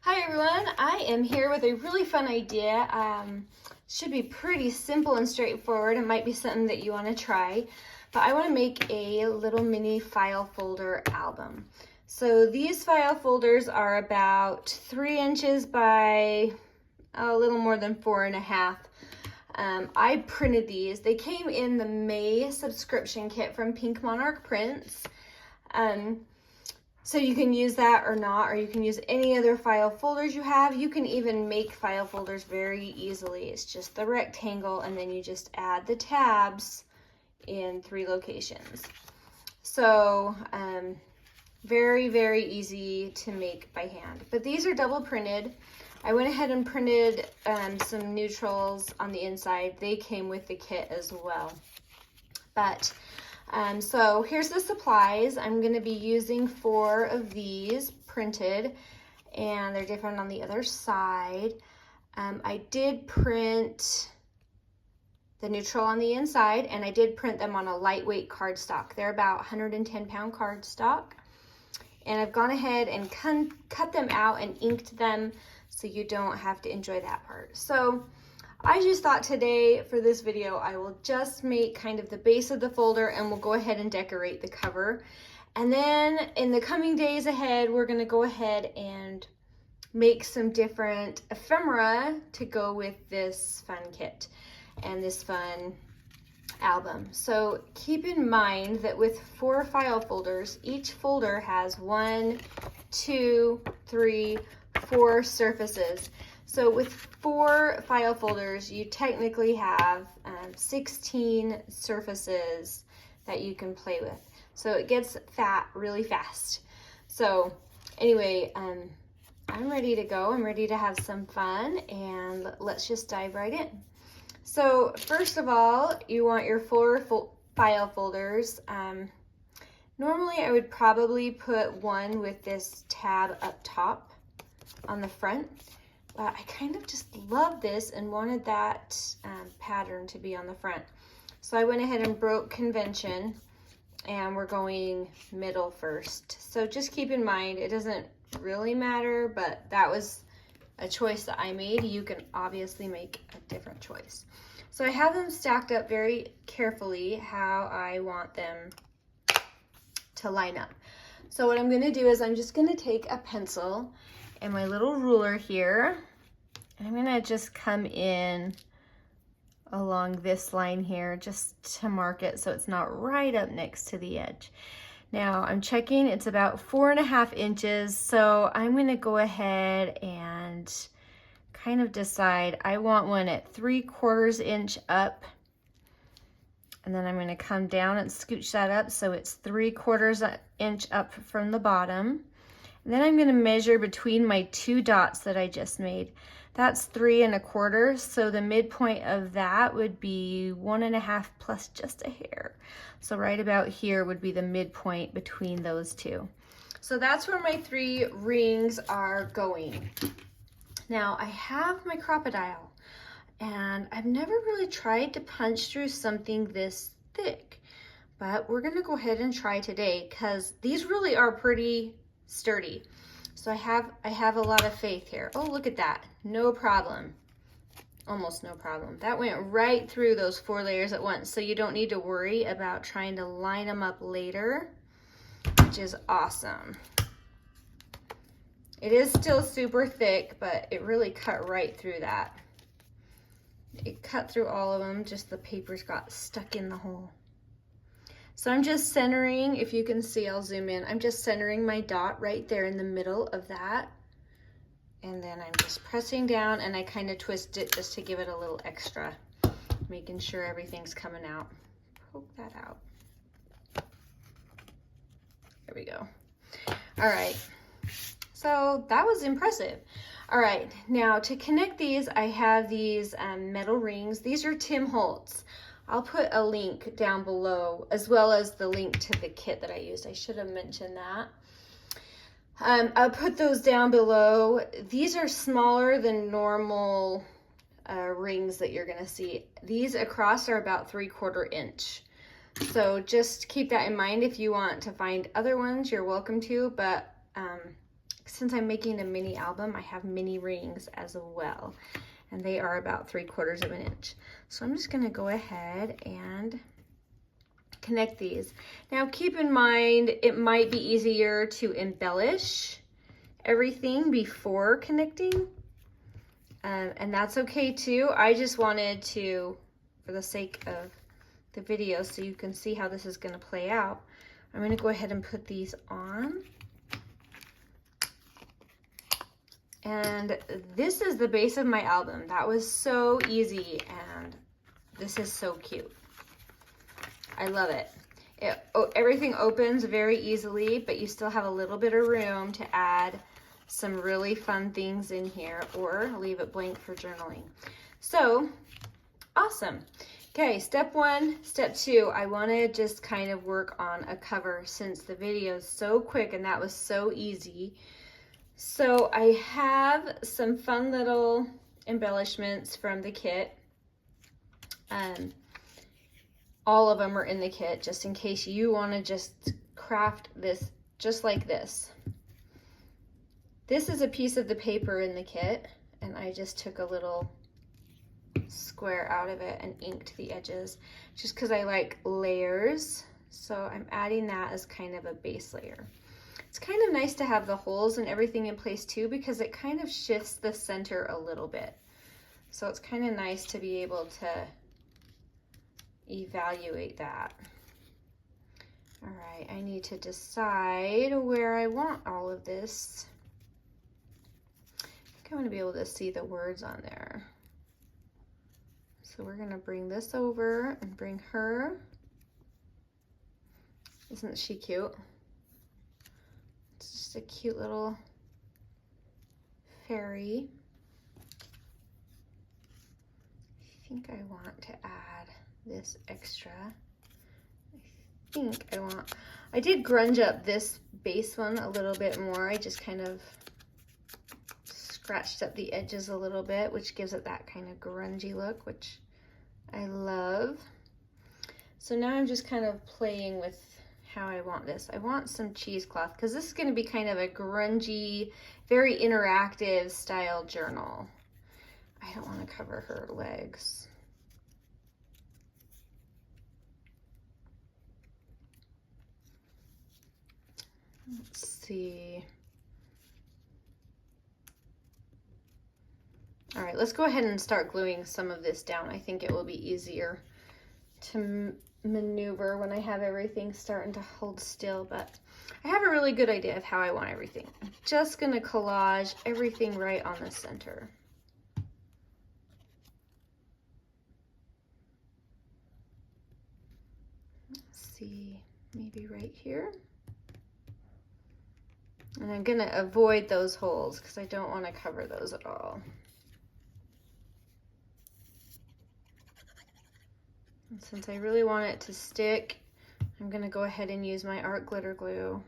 Hi everyone, I am here with a really fun idea. Should be pretty simple and straightforward. It might be something that you want to try, but I want to make a little mini file folder album. So these file folders are about 3 inches by a little more than 4.5. I printed these. They came in the May subscription kit from Pink Monarch Prints. So you can use that or not, or you can use any other file folders you have. You can even make file folders very easily. It's just the rectangle, and then you just add the tabs in 3 locations. So very, very easy to make by hand. But these are double printed. I went ahead and printed some neutrals on the inside. They came with the kit as well. But so here's the supplies. I'm going to be using 4 of these printed, and they're different on the other side. I did print the neutral on the inside, and I did print them on a lightweight cardstock. They're about 110-pound cardstock. And I've gone ahead and cut them out and inked them so you don't have to enjoy that part. So I just thought today for this video, I will just make kind of the base of the folder, and we'll go ahead and decorate the cover. And then in the coming days ahead, we're gonna go ahead and make some different ephemera to go with this fun kit and this fun album. So keep in mind that with 4 file folders, each folder has 1, 2, 3, 4 surfaces. So with 4 file folders, you technically have 16 surfaces that you can play with. So it gets fat really fast. So anyway, I'm ready to go. I'm ready to have some fun, and let's just dive right in. So first of all, you want your 4 file folders. Normally I would probably put one with this tab up top on the front. But I kind of just love this and wanted that pattern to be on the front. So I went ahead and broke convention, and we're going middle first. So just keep in mind, it doesn't really matter, but that was a choice that I made. You can obviously make a different choice. So I have them stacked up very carefully how I want them to line up. So what I'm gonna do is I'm just gonna take a pencil and my little ruler here, I'm gonna just come in along this line here just to mark it so it's not right up next to the edge. Now I'm checking, it's about 4.5 inches, so I'm gonna go ahead and kind of decide. I want one at 3/4 inch up, and then I'm gonna come down and scooch that up so it's 3/4 inch up from the bottom. And then I'm gonna measure between my 2 dots that I just made. That's 3 1/4, so the midpoint of that would be 1.5 plus just a hair. So right about here would be the midpoint between those 2. So that's where my 3 rings are going. Now I have my Crop-o-Dile, and I've never really tried to punch through something this thick, but we're gonna go ahead and try today because these really are pretty sturdy. So I have a lot of faith here. Oh, look at that. No problem. Almost no problem. That went right through those 4 layers at once, so you don't need to worry about trying to line them up later, which is awesome. It is still super thick, but it really cut right through that. It cut through all of them, just the papers got stuck in the hole. So I'm just centering, if you can see, I'll zoom in. I'm just centering my dot right there in the middle of that. And then I'm just pressing down, and I kind of twist it just to give it a little extra, making sure everything's coming out. Poke that out. There we go. All right, so that was impressive. All right, now to connect these, I have these metal rings. These are Tim Holtz. I'll put a link down below, as well as the link to the kit that I used. I should have mentioned that. I'll put those down below. These are smaller than normal rings that you're gonna see. These across are about 3/4 inch. So just keep that in mind. If you want to find other ones, you're welcome to, but since I'm making a mini album, I have mini rings as well. And they are about 3/4 of an inch. So I'm just gonna go ahead and connect these. Now keep in mind, it might be easier to embellish everything before connecting. And that's okay too. I just wanted to, for the sake of the video, so you can see how this is gonna play out, I'm gonna go ahead and put these on. And this is the base of my album. That was so easy, and this is so cute. I love it. Everything opens very easily, but you still have a little bit of room to add some really fun things in here or leave it blank for journaling. So, awesome. Okay, step 1, step 2, I want to just kind of work on a cover since the video is so quick and that was so easy. So I have some fun little embellishments from the kit. All of them are in the kit, just in case you want to just craft this just like this. This is a piece of the paper in the kit, and I just took a little square out of it and inked the edges just because I like layers. So I'm adding that as kind of a base layer. It's kind of nice to have the holes and everything in place too, because it kind of shifts the center a little bit. So it's kind of nice to be able to evaluate that. All right, I need to decide where I want all of this. I want to be able to see the words on there. So we're going to bring this over and bring her. Isn't she cute? It's just a cute little fairy. I think I want to add this extra. I did grunge up this base one a little bit more. I just kind of scratched up the edges a little bit, which gives it that kind of grungy look, which I love. So now I'm just kind of playing with how I want this. I want some cheesecloth because this is going to be kind of a grungy, very interactive style journal. I don't want to cover her legs. Let's see. All right, let's go ahead and start gluing some of this down. I think it will be easier to maneuver when I have everything starting to hold still, but I have a really good idea of how I want everything. I'm just gonna collage everything right on the center. Let's see, maybe right here. And I'm gonna avoid those holes because I don't want to cover those at all. And since I really want it to stick, I'm gonna go ahead and use my art glitter glue.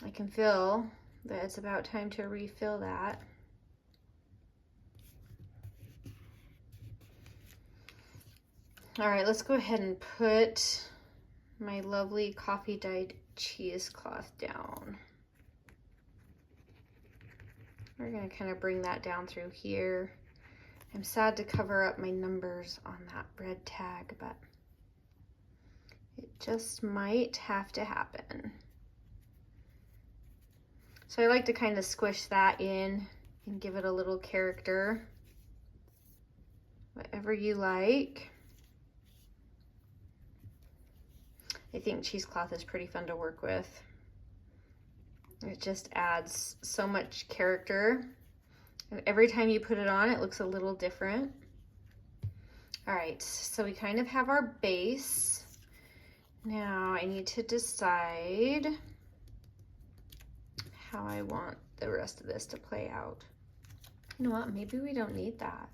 I can feel that it's about time to refill that. All right, let's go ahead and put my lovely coffee dyed cheesecloth down. We're gonna kind of bring that down through here. I'm sad to cover up my numbers on that red tag, but it just might have to happen. So I like to kind of squish that in and give it a little character, whatever you like. I think cheesecloth is pretty fun to work with. It just adds so much character. And every time you put it on, it looks a little different. All right, so we kind of have our base. Now I need to decide how I want the rest of this to play out. You know what, maybe we don't need that.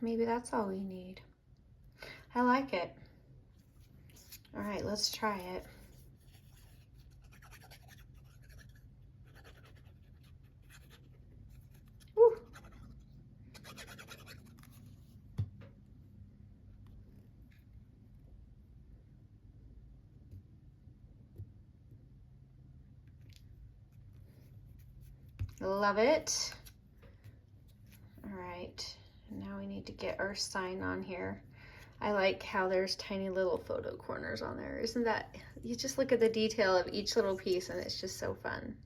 Maybe that's all we need. I like it. All right, let's try it. Woo. Love it. All right, now we need to get our sign on here. I like how there's tiny little photo corners on there. Isn't that, you just look at the detail of each little piece and it's just so fun.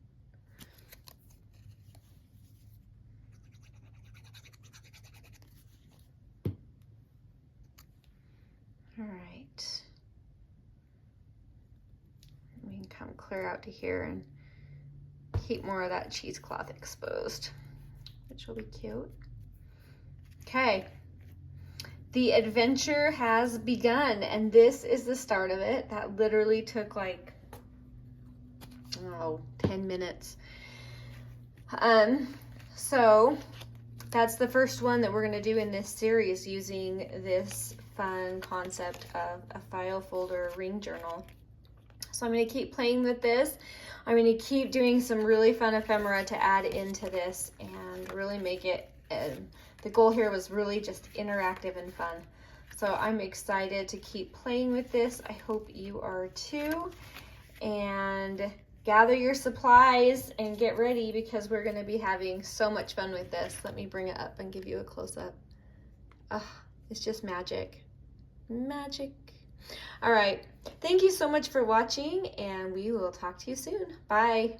All right. We can come clear out to here and keep more of that cheesecloth exposed, which will be cute. Okay. The adventure has begun, and this is the start of it. That literally took like, oh, 10 minutes. So that's the first one that we're gonna do in this series using this fun concept of a file folder ring journal. So I'm gonna keep playing with this. I'm gonna keep doing some really fun ephemera to add into this and really make it, the goal here was really just interactive and fun. So I'm excited to keep playing with this. I hope you are too. And gather your supplies and get ready because we're gonna be having so much fun with this. Let me bring it up and give you a close-up. It's just magic. Magic. All right, thank you so much for watching, and we will talk to you soon. Bye.